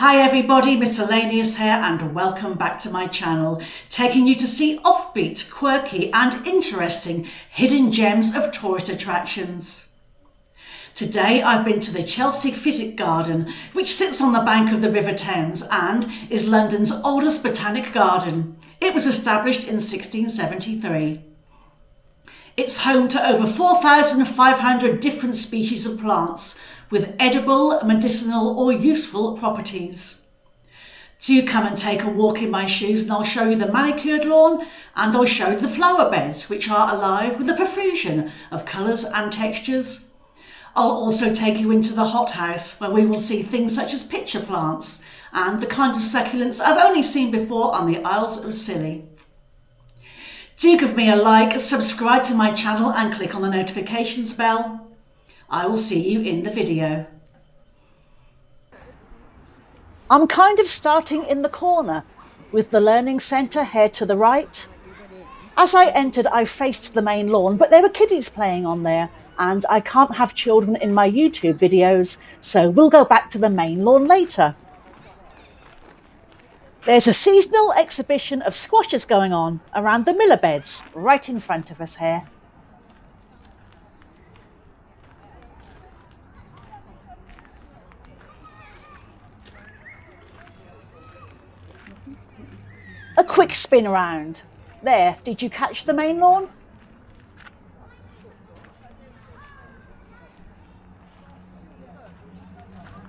Hi everybody, Miscellaneous here and welcome back to my channel, taking you to see offbeat, quirky and interesting hidden gems of tourist attractions. Today I've been to the Chelsea Physic Garden, which sits on the bank of the River Thames and is London's oldest botanic garden. It was established in 1673. It's home to over 4,500 different species of plants with edible, medicinal or useful properties. Do come and take a walk in my shoes and I'll show you the manicured lawn and I'll show you the flower beds, which are alive with a profusion of colours and textures. I'll also take you into the hothouse where we will see things such as pitcher plants and the kind of succulents I've only seen before on the Isles of Scilly. Do give me a like, subscribe to my channel and click on the notifications bell. I will see you in the video. I'm kind of starting in the corner with the learning centre here to the right. As I entered, I faced the main lawn, but there were kiddies playing on there and I can't have children in my YouTube videos, so we'll go back to the main lawn later. There's a seasonal exhibition of squashes going on around the miller beds right in front of us here. A quick spin around. There, did you catch the main lawn?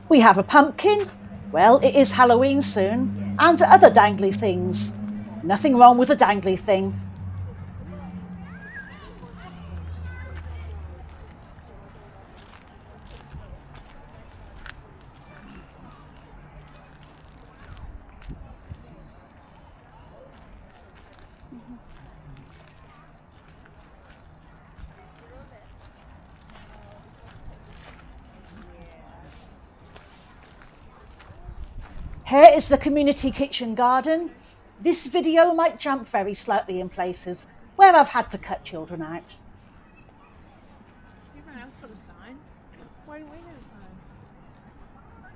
We have a pumpkin. Well, it is Halloween soon, and other dangly things. Nothing wrong with a dangly thing. Here is the community kitchen garden. This video might jump very slightly in places where I've had to cut children out. Everyone else got a sign. Why do we have a sign?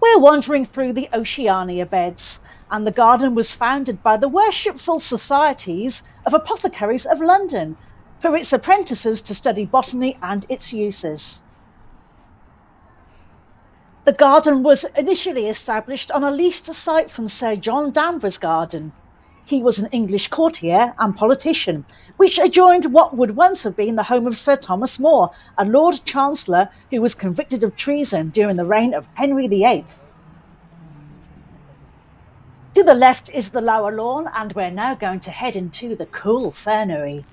We're wandering through the Oceania beds, and the garden was founded by the Worshipful Societies of Apothecaries of London for its apprentices to study botany and its uses. The garden was initially established on a leased site from Sirjohndanvers' garden. He was an English courtier and politician, which adjoined what would once have been the home of Sirthomasmore, a Lord Chancellor who was convicted of treason during the reign of Henry VIII. To the left is the lower lawn, and we're now going to head into the cool fernery.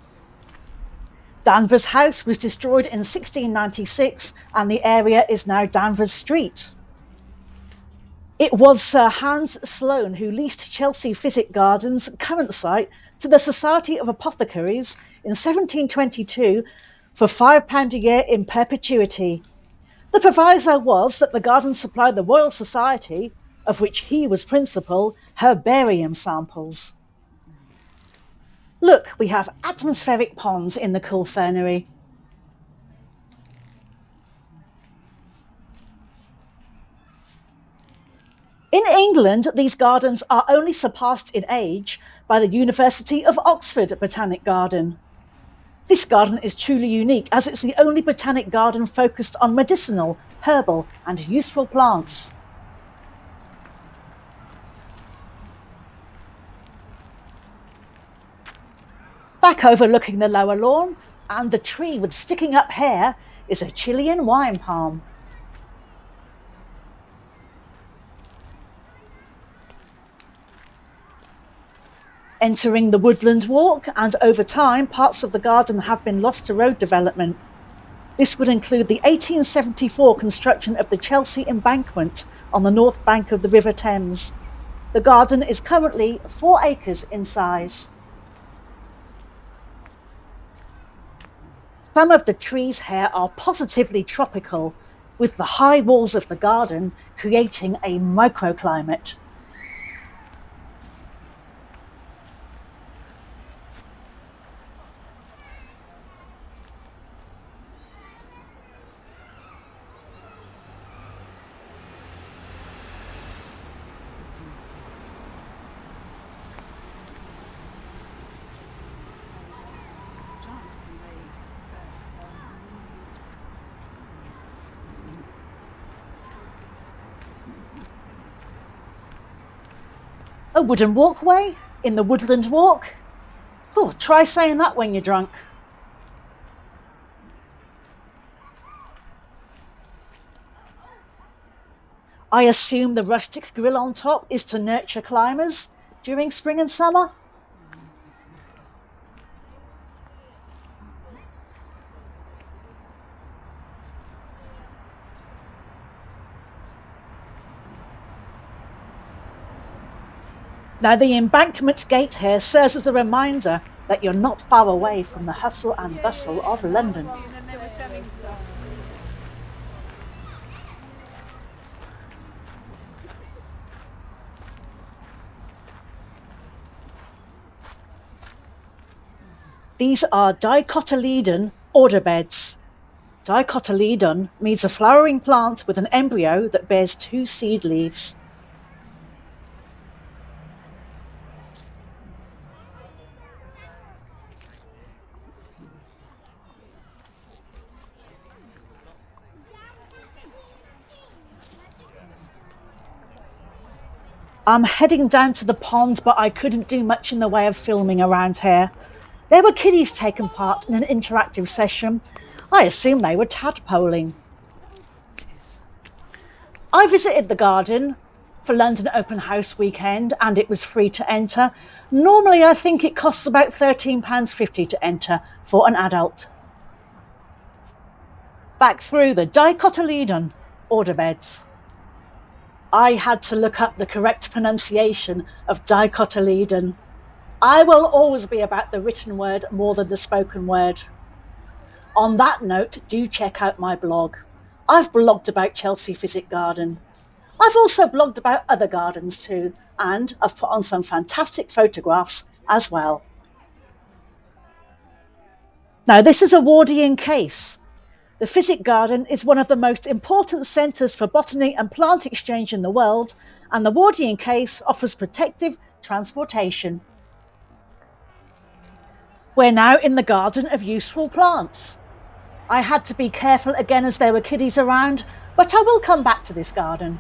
Danvers House was destroyed in 1696 and the area is now Danversstreet. It was sirhanssloane who leased Chelseaphysicgarden's current site to the Society of Apothecaries in 1722 for £5 a year in perpetuity. The proviso was that the garden supplied the Royal Society, of which he was principal, herbarium samples. Look, we have atmospheric ponds in the cool fernery. In England, these gardens are only surpassed in age by the University of Oxford Botanic Garden. This garden is truly unique as it's the only botanic garden focused on medicinal, herbal and useful plants. Back overlooking the lower lawn, and the tree with sticking up hair is a Chilean wine palm. Entering the woodland walk, and over time parts of the garden have been lost to road development. This would include the 1874 construction of the Chelsea Embankment on the north bank of the River Thames. The garden is currently 4 acres in size. Some of the trees here are positively tropical, with the high walls of the garden creating a microclimate. A wooden walkway in the woodland walk. Oh, try saying that when you're drunk. I assume the rustic grill on top is to nurture climbers during spring and summer. Now, the embankment gate here serves as a reminder that you're not far away from the hustle and bustle of London. And then they were selling stuff. These are dicotyledon order beds. Dicotyledon means a flowering plant with an embryo that bears 2 seed leaves. I'm heading down to the pond, but I couldn't do much in the way of filming around here. There were kiddies taking part in an interactive session. I assume they were tadpoling. I visited the garden for London Open House weekend and it was free to enter. Normally I think it costs about £13.50 to enter for an adult. Back through the dicotyledon order beds. I had to look up the correct pronunciation of dicotyledon. I will always be about the written word more than the spoken word. On that note, do check out my blog. I've blogged about Chelsea Physic Garden. I've also blogged about other gardens too, and I've put on some fantastic photographs as well. Now, this is a Wardian case. The Physic Garden is one of the most important centres for botany and plant exchange in the world, and the Wardian case offers protective transportation. We're now in the Garden of Useful Plants. I had to be careful again as there were kiddies around, but I will come back to this garden.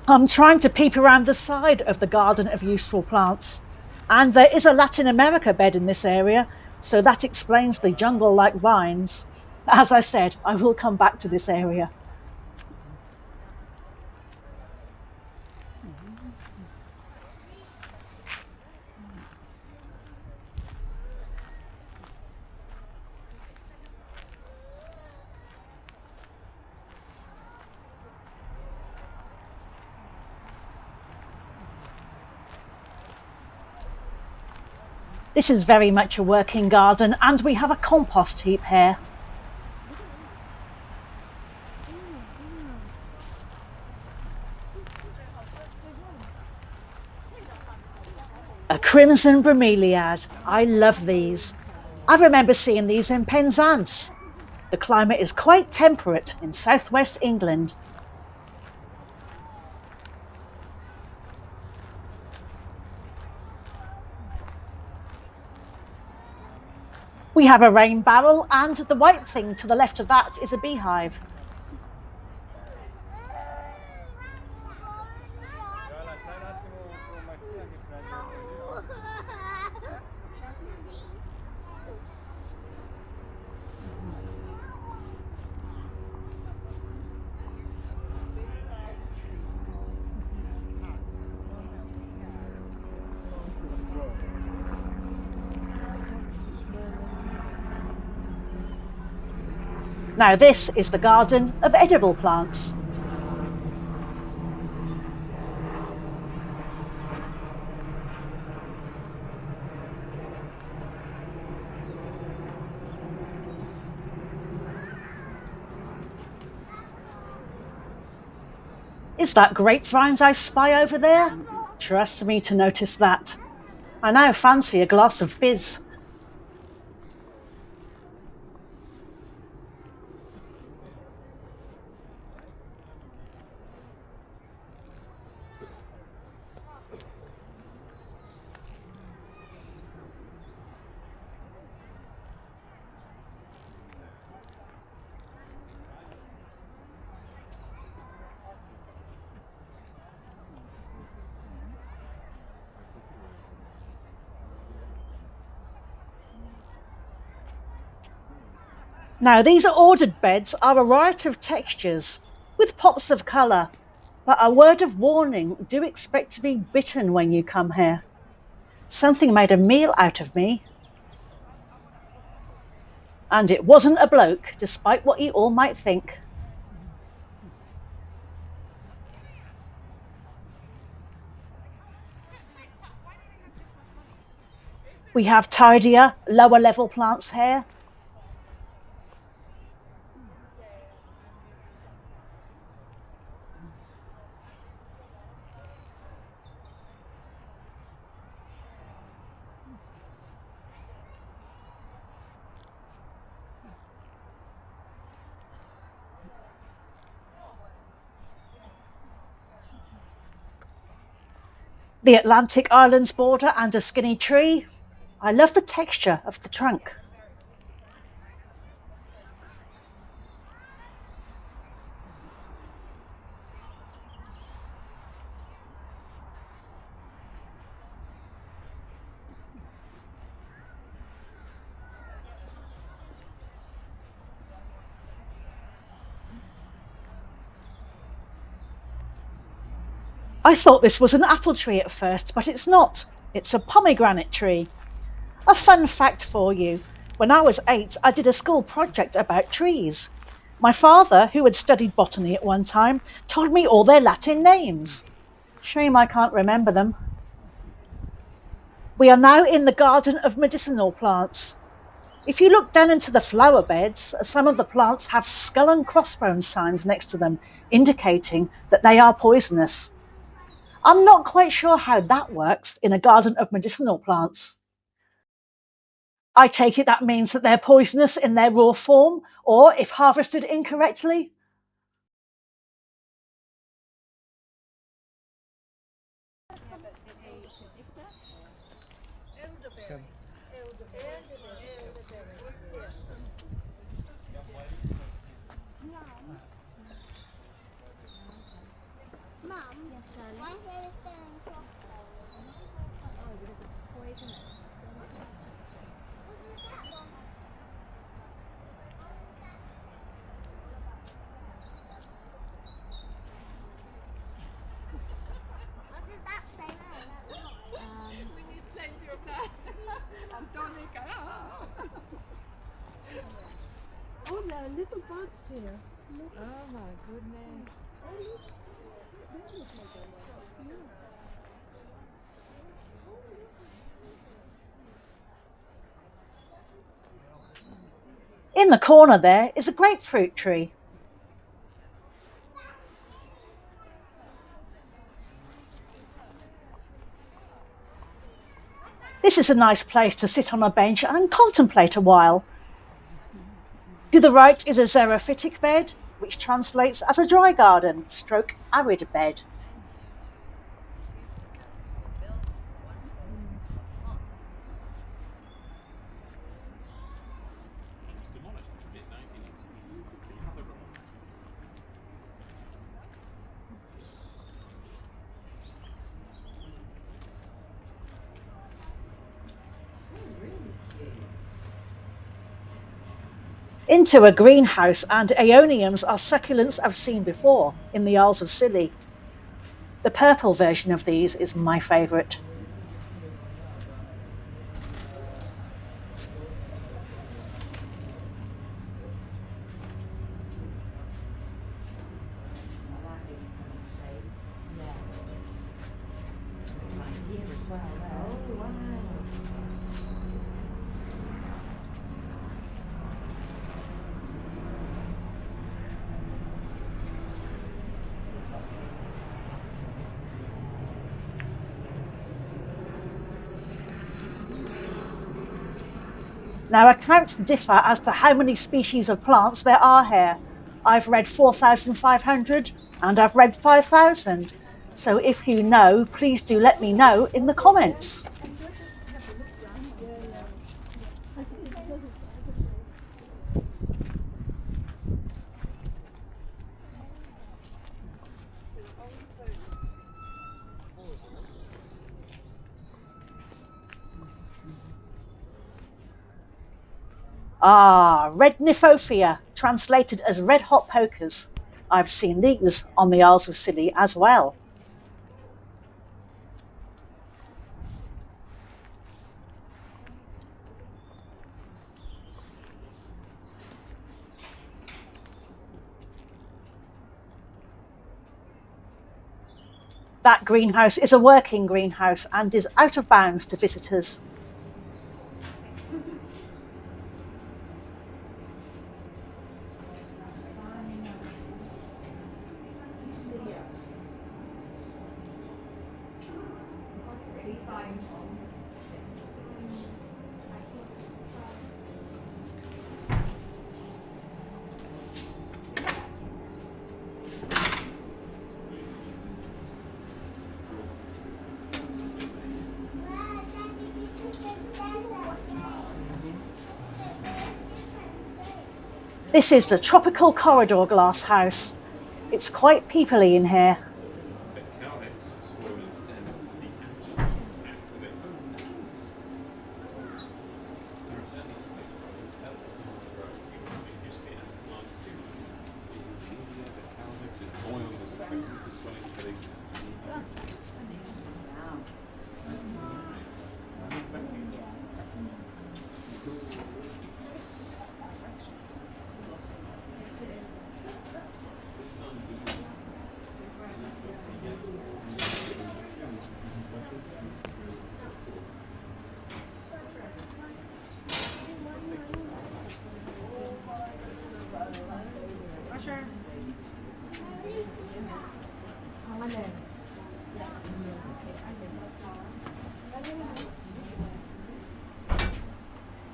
I'm trying to peep around the side of the Garden of Useful Plants, and there is a Latin America bed in this area, so that explains the jungle-like vines. As I said, I will come back to this area. This is very much a working garden, and we have a compost heap here. A crimsonbromeliad. I love these. I remember seeing these in Penzance. The climate is quite temperate in southwest England. We have a rain barrel, and the white thing to the left of that is a beehive. Now this is the garden of edible plants. Is that grapevines I spy over there? Trust me to notice that. I now fancy a glass of fizz. Now these ordered beds are a riot of textures, with pops of colour, but a word of warning, do expect to be bitten when you come here. Something made a meal out of me. And it wasn't a bloke, despite what you all might think. We have tidier, lower level plants here. The Atlantic Islands border and a skinny tree. I love the texture of the trunk. I thought this was an apple tree at first, but it's not. It's a pomegranate tree. A fun fact for you. When I was 8, I did a school project about trees. My father, who had studied botany at one time, told me all their Latin names. Shame I can't remember them. We are now in the garden of medicinal plants. If you look down into the flower beds, some of the plants have skull and crossbones signs next to them, indicating that they are poisonous. I'm not quite sure how that works in a garden of medicinal plants. I take it that means that they're poisonous in their raw form, or if harvested incorrectly. Oh, there are little bugs here. Look. Oh my goodness. In the corner there is a grapefruit tree. This is a nice place to sit on a bench and contemplate a while. To the right is a xerophytic bed, which translates as a dry garden, stroke arid bed. Into a greenhouse, and aeoniums are succulents I've seen before in the Isles of Scilly. The purple version of these is my favourite. Now, accounts differ as to how many species of plants there are here. I've read 4,500 and I've read 5,000. So if you know, please do let me know in the comments. Red Nymphophea, translated as red hot pokers. I've seen these on the Isles of Scilly as well. That greenhouse is a working greenhouse and is out of bounds to visitors. This is the tropical corridor glass house. It's quite peoply in here.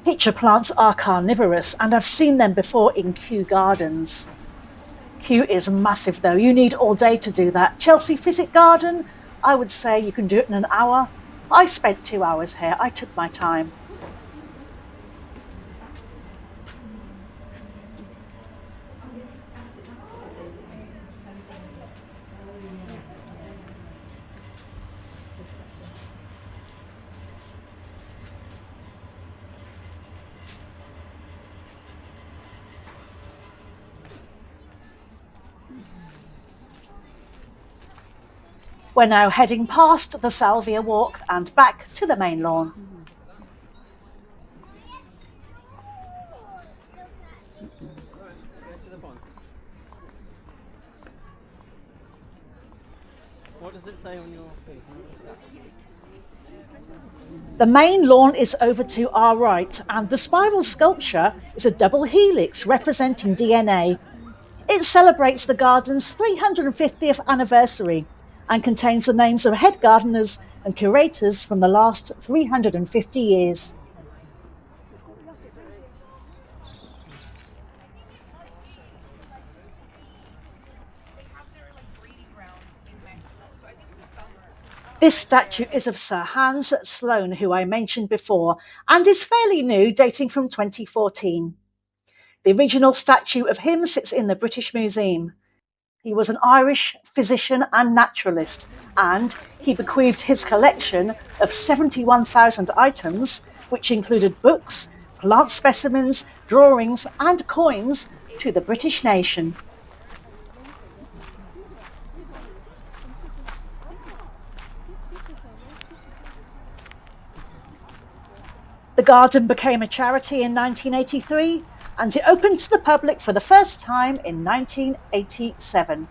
Pitcher plants are carnivorous and I've seen them before in Kew Gardens. Kew is massive though, you need all day to do that. Chelseaphysicgarden, I would say you can do it in an hour. I spent 2 hours here, I took my time. We're now heading past the Salvia Walk and back to the main lawn. What does it say on your face? The main lawn is over to our right, and the spiral sculpture is a double helix representing DNA. It celebrates the garden's 350th anniversary and contains the names of head gardeners and curators from the last 350 years. This statue is of Sirhanssloane, who I mentioned before, and is fairly new, dating from 2014. The original statue of him sits in the British Museum. He was an Irish physician and naturalist, and he bequeathed his collection of 71,000 items, which included books, plant specimens, drawings and coins, to the British nation. The garden became a charity in 1983, and it opened to the public for the first time in 1987.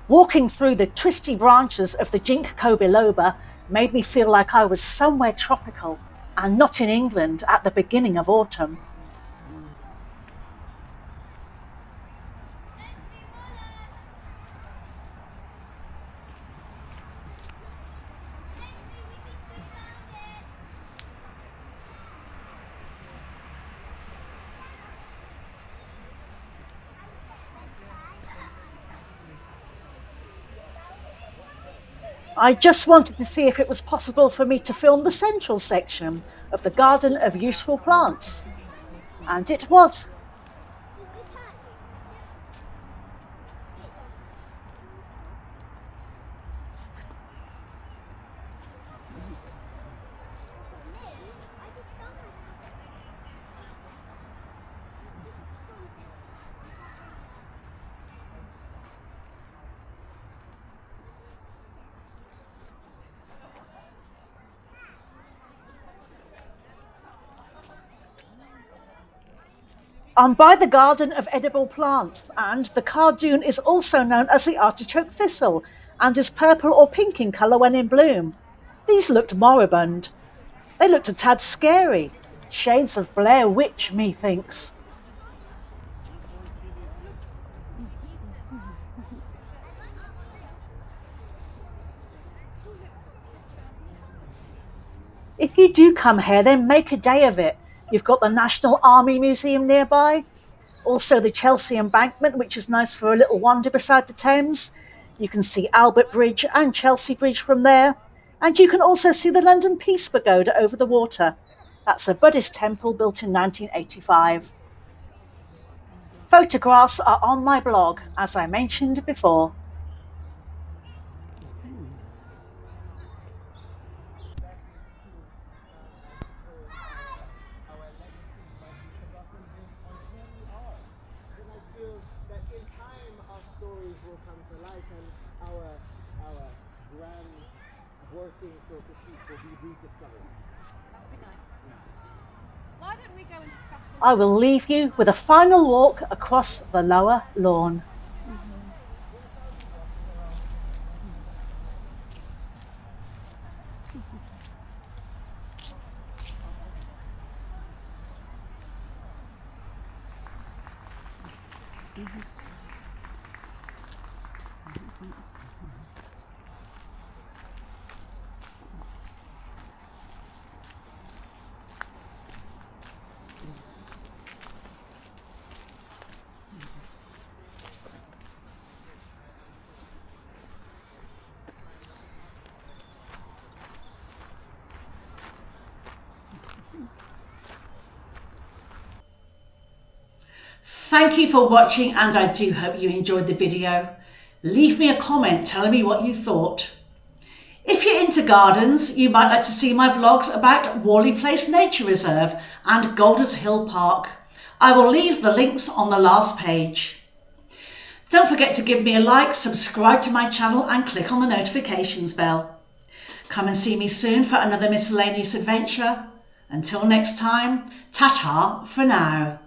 Walking through the twisty branches of the ginkgo biloba made me feel like I was somewhere tropical and not in England at the beginning of autumn. I just wanted to see if it was possible for me to film the central section of the Garden of Useful Plants. And it was. I'm by the Garden of Edible Plants, and the cardoon is also known as the artichoke thistle and is purple or pink in colour when in bloom. These looked moribund. They looked a tad scary. Shades of Blair Witch, methinks. If you do come here, then make a day of it. You've got the National Army Museum nearby, also the Chelsea Embankment, which is nice for a little wander beside the Thames. You can see Albert Bridge and Chelsea Bridge from there, and you can also see the London Peace Pagoda over the water. That's a Buddhist temple built in 1985. Photographs are on my blog, as I mentioned before. Will come to light and our grand working, so to speak, will be rediscovered. That would be nice. Why don't we go and discuss I will leave you with a final walk across the lower lawn. Thank you for watching, and I do hope you enjoyed the video. Leave me a comment telling me what you thought. If you're into gardens, you might like to see my vlogs about Worley Place Nature Reserve and Golders Hill Park. I will leave the links on the last page. Don't forget to give me a like, subscribe to my channel and click on the notifications bell. Come and see me soon for another miscellaneous adventure. Until next time, ta-ta for now.